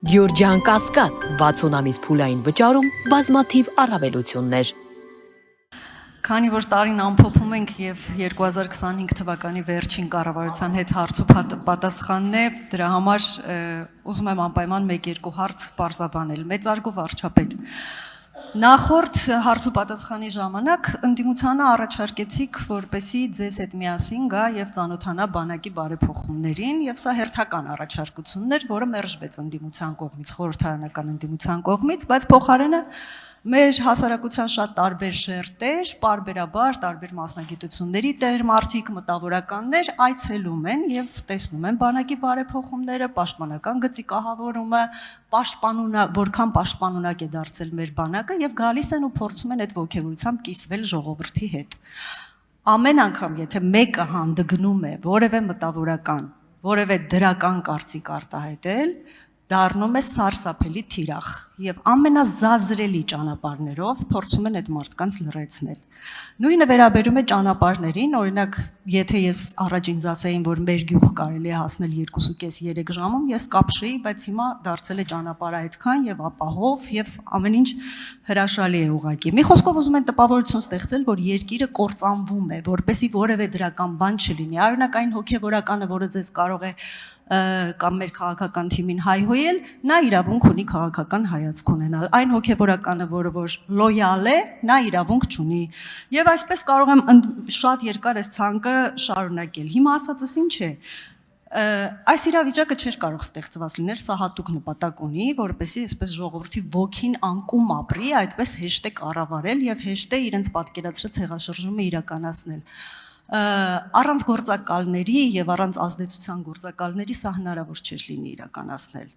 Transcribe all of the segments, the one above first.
Գյորջյան Կասկադ 60 ամիս փուլային վճարում բազմաթիվ առավելություններ։ Քանի որ տարին ամփոփում ենք եւ 2025 թվականի վերջին կառավարության հետ հարց ու պատասխանն է, դրա համար ուզում եմ անպայման 1-2 հարց բարձրաբանել։ Մեծարգո վարչապետ, նախորդ հարց ու պատասխանի ժամանակ ընդդիմությանը առաջարկեցիք, որպեսզի ձեզ հետ միասին գա եւ ծանոթանա բանակի բարեփոխումներին, եւ սա հերթական առաջարկությունն էր, որը մերժվեց ընդդիմության կողմից, խորհրդարանական ընդդիմության կողմից, բայց փոխարենը մեր հասարակության շատ տարբեր շերտեր, պարբերաբար տարբեր մասնագիտությունների տեր մարդիկ, մտավորականներ այցելում են եւ տեսնում են բանակի բարեփոխումները, պաշտպանական գծի կահավորումը, որքան պաշտպանունակ է դարձել մեր բանակը եւ գալիս են ու փորձում են այդ ոգևորությամբ կիսվել ժողովրդի հետ։ Ամեն անգամ, եթե մեկը հանդգնում է որևէ մտավորական, որևէ դրական կարծիք արտահայտել, դառնում է սարսափելի թիրախ եւ ամենազազրելի ճանապարհներով փորձում են այդ մարդկանց լրացնել։ Նույնը վերաբերում է ճանապարհներին, օրինակ, եթե ես առաջ ինձ ասեին, որ մեր գյուղ կարելի է հասնել 2.5-3 ժամում, ես կապշեի, բայց հիմա դարձել է ճանապարհը այդքան եւ ապահով եւ ամեն ինչ հրաշալի է ուղղակի։ Մի խոսքով ուզում են տպավորություն ստեղծել, որ երկիրը կործանվում է, որպեսզի որևէ դրական բան չլինի։ Օրինակ այն հոգեվորականը, որը ձեզ կարող է կամ մեր քաղաքական թիմին հայհոյել, նա իրավունք ունի քաղաքական հայացք ունենալ։ Այն հոգեվորականը, որը որ լոյալ է, նա իրավունք չունի։ Եվ այսպես կարող եմ շատ երկար այս ցանկը շարունակել։ Հիմա ասածս ինչ է։ Այս իրավիճակը չէր կարող ստեղծված լինել, սա հատուկ նպատակ ունի, որպեսզի այսպես ժողովրդի ոգին անկում ապրի, այդպես հեշտ է կառավարել եւ հեշտ է իրենց պատկերացրած հեղաշրջումը իրականացնել։ Առանց գործակալների եւ առանց ազդեցության գործակալների սա հնարավոր չէր լինի իրականացնել։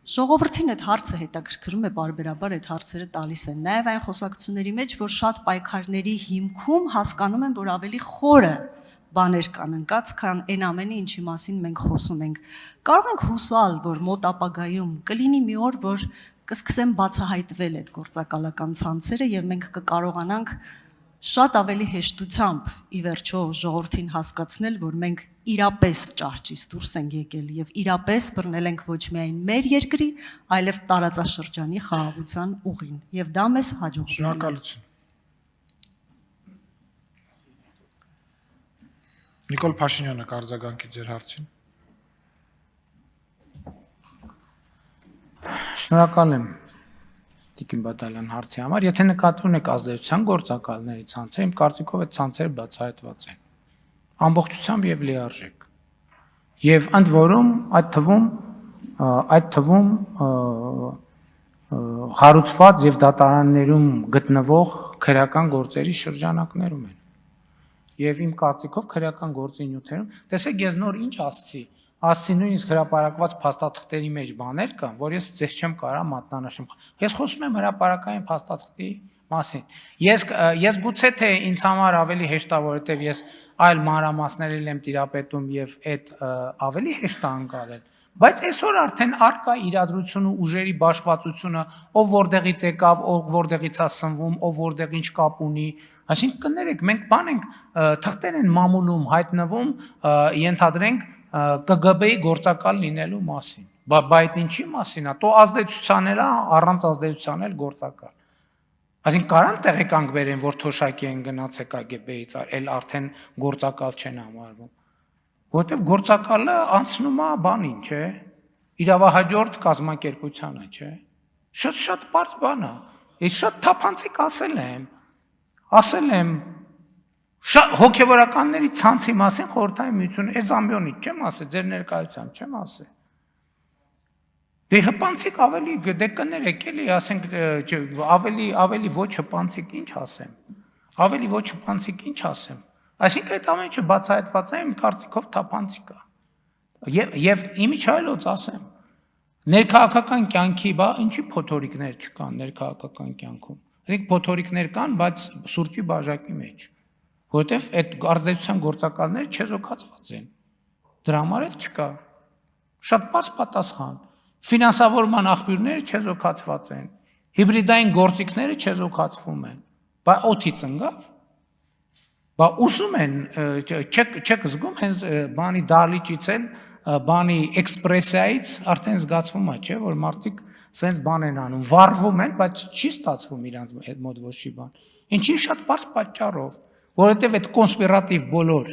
Ժողովրդին այդ հարցը հետաքրքրում է, բարբերաբար այդ հարցերը տալիս են նաեւ այն խոսակցությունների մեջ, որ շատ պայքարների հիմքում հասկանում են, որ ավելի խորը բաներ կան ընկած, քան այն ամենը, ինչի մասին մենք խոսում ենք։ Կարող ենք հուսալ, որ մոտ ապագայում կլինի մի օր, որ կսկսեն բացահայտվել այդ գործակալական ցանցերը եւ մենք կկարողանանք շատ ավելի հեշտությամբ ի վերջո ժողովրդին հասկացնել, որ մենք իրապես ճահճից դուրս ենք եկել եւ իրապես բռնել ենք ոչ միայն մեր երկրի, այլև տարածաշրջանի խաղաղության ուղին եւ դա մեզ հաջողվում է։ Շնորհակալություն։ Նիկոլ Փաշինյանը կարձագանքի ձեր հարցին։ Շնորհակալ եմ Տիկին Բադալյան հարցի համար, եթե նկատի ունեք ազդեցության գործակալների ցանցերը, իմ կարծիքով այդ ցանցերը բացահայտված են։ Ամբողջությամբ եւ լիարժեք։ Եվ ընդ որում այդ թվում հարուցված եւ դատարաններում գտնվող քրեական գործերի շրջանակներում են։ Եվ իմ կարծիքով քրեական գործի նյութերում, տեսեք, ես նոր ինչ ասցի նույնիսկ հրապարակված փաստաթղթերի մեջ բաներ կան, որ ես ձեզ չեմ կարա մատնանշեմ։ Ես խոսում եմ հրապարակային փաստաթղթի մասին։ Ես գուցե թե ինձ համար ավելի հեշտ է, որովհետև ես այլ մանրամասների եմ տիրապետում եւ այդ ավելի հեշտ է անցալել։ Բայց այսօր արդեն արկա իրադրությունը, ուժերի բաշխվածությունը, ով որտեղից եկավ, ով որտեղից է սնվում, ով որտեղ ինչ կապ ունի, այսինքն կներեք, մենք բան ենք, թղթեր են մամուլում հայտնվում, ենթադրենք ԿԳԲ-ի գործակալ լինելու մասին։ Բայց ինչի մասին է, то ազդեցության էլ, առանց ազդեցության էլ գործակալ։ Այսինքն կարան տեղեկանք բերեն, որ թոշակի են գնացել ԿԳԲ-ից, էլ արդեն գործակալ չեն համարվում։ Որտեվ գործակալը անցնում է բանին, չէ՞։ Իրավահաջորդ կազմակերպությանը, չէ՞։ Շատ բարձ բան է։ Ես շատ թափանցիկ ասել եմ հոգևորականների ցանցի մասին խորհրդային միությունը, այս ամբյոնից չեմ ասել, ձեր ներկայությամբ չեմ ասել։ Դե հպանցիկ ավելի, դե կներեք էլի, ասենք ավելի ոչ հպանցիկ ինչ ասեմ։ Ավելի ոչ հպանցիկ ինչ ասեմ։ Այսինքն այդ ամեն ինչը բացահայտված է, իմ կարծիքով թափանցիկ է։ Եվ իմիջայլոց ասեմ։ Ներքաղաքական կյանքի, բա ինչի փոթորիկներ չկան ներքաղաքական կյանքում։ Դրանք փոթորիկներ կան, բայց սուրճի բաժակի մեջ։ Որտեվ այդ ազդեցության գործակալները չեզոքացված են։ Դրա համար էլ չկա։ Շատ բարձ պատասխան։ Ֆինանսավորման աղբյուրները չեզոքացված են։ Հիբրիդային գործիքները չեզոքացվում են։ Բայց օդից ընկավ։ Բա ուսում են, չեք զգում հենց բանի դահլիճից էլ բանի էքսպրեսիայից արդեն զգացվում է, չէ, որ մարդիկ սենց բան են անում, վառվում են, բայց չի ստացվում իրանց մոտ ոչի բան։ Ինչի շատ բարձ պատճառով, որովհետև այդ կոնսպիրատիվ բոլոր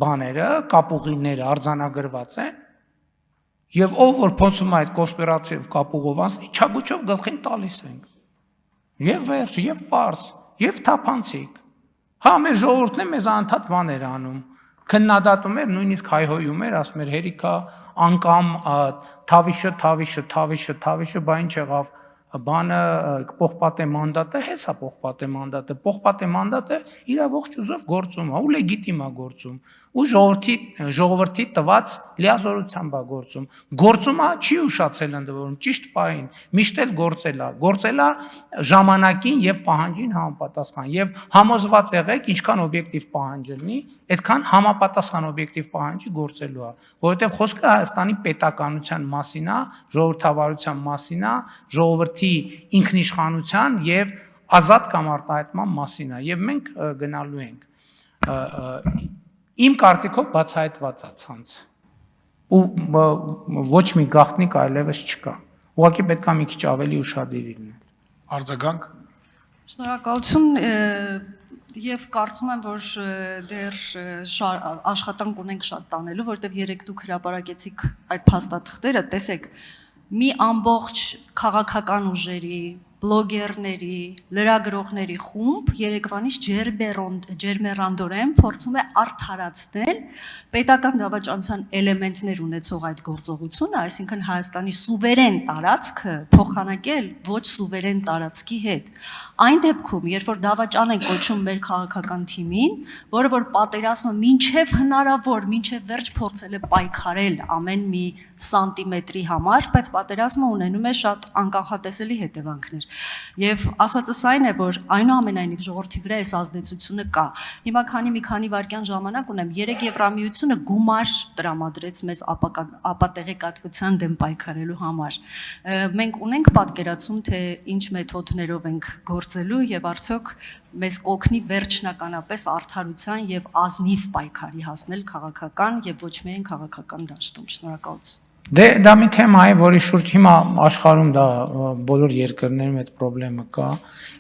բաները, կապուղիները արձանագրված են, եւ ով որ փոխում է այդ կոնսպիրատիվ կապուղով անցնի, չագուչով գլխին տալիս ենք։ Եվ վերջ, եւ պարզ, եւ թափանցիկ։ Հա մեր ժողովուրդն է մեզ անդադ բաներ անում, քննադատում էր, նույնիսկ հայհոյում էր, ասում էր հերիքա անկամ թավիշը, բա ինչ եղավ, բանը պողպատե մանդատը, հեսա պողպատե մանդատը իր ողջ ուզով գործում է, ու լեգիտիմ է գործում, ու ժողովրդի տված լիազորությամբ է գործում է, չի ուշացել ընդ որում, ճիշտ պահին, միշտ էլ գործել է ժամանակին եւ պահանջին համապատասխան, եւ համոզված եղեք, ինչքան օբյեկտիվ պահանջ լինի, այդքան համապատասխան օբյեկտիվ պահանջի գործելու է, որովհետեւ խոսքը Հայաստանի պետականության մասին է, ժողովրդավարության մասին է, ժողովրդի ինքնիշխանության եւ ազատ կամ արտահայտման մասին է, եւ մենք գնալու ենք իմ կարծիքով բացահայտված է ցանց ու ոչ մի գաղտնիք այլևս չկա։ Ուղղակի պետք է մի քիչ ավելի ուշադիր լինել։ Արձագանք։ Շնորհակալություն եւ կարծում եմ, որ դեռ աշխատանք ունենք շատ տանելու, որտեղ երեք դուք հրապարակեցիք այդ փաստաթղթերը, տեսեք, մի ամբողջ քաղաքական ուժերի, բլոգերների, լրագրողների խումբ երեկվանից ջերմեռանդորեն փորձում է արդարացնել պետական դավաճանության էլեմենտներ ունեցող այդ գործողությունը, այսինքն Հայաստանի սուվերեն տարածքը փոխանակել ոչ սուվերեն տարածքի հետ։ Այն դեպքում, երբ որ դավաճան են կոչում մեր քաղաքական թիմին, որը որ պատերազմը մինչև հնարավոր, մինչև վերջ փորձել է պայքարել ամեն մի սանտիմետրի համար, բայց պատերազմը ունենում է շատ անկանխատեսելի հետևանքներ։ Եվ ասածս այն է, որ այնուամենայնիվ ժողովրդի վրա այս ազդեցությունը կա։ Հիմա մի քանի վայրկյան ժամանակ ունեմ, 3 Եվրամիությունը գումար տրամադրեց մեզ ապատեղեկատվության դեմ պայքարելու համար։ Մենք ունենք պատկերացում, թե ինչ մեթոդներով ենք գործելու եւ արդյոք մեզ կօգնի վերջնականապես արդարության եւ ազնիվ պայքարի հասնել քաղաքական եւ ոչ միայն քաղաքական դաշտում։ Շնորհակալություն։ Դա մի թեմա է, որի շուրջ հիմա աշխարհում դա բոլոր երկրներում այդ խնդրեմը կա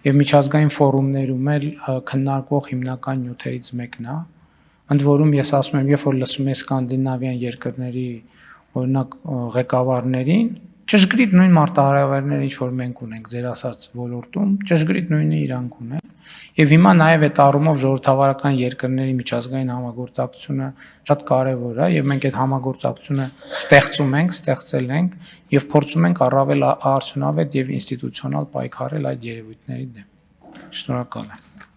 եւ միջազգային ֆորումներում էլ քննարկվող հիմնական նյութերից մեկն է։ Ընդ որում ես ասում եմ, երբ որ լսում եմ սկանդինավյան երկրների օրինակ ղեկավարներին, ճշգրիտ նույն մարտահրավերները, ինչ որ մենք ունենք ձեր ասած ոլորտում, ճշգրիտ նույնը իրանք ունեն։ Եվ հիմա նաև այդ առումով ժողովրդավարական երկրների միջազգային համագործակցությունը շատ կարևոր է, եւ մենք այդ համագործակցությունը ստեղծել ենք եւ փորձում ենք առավել արդյունավետ եւ ինստիտուցիոնալ պայքարել այդ երևույթների դեմ։ Շնորհակալ եմ։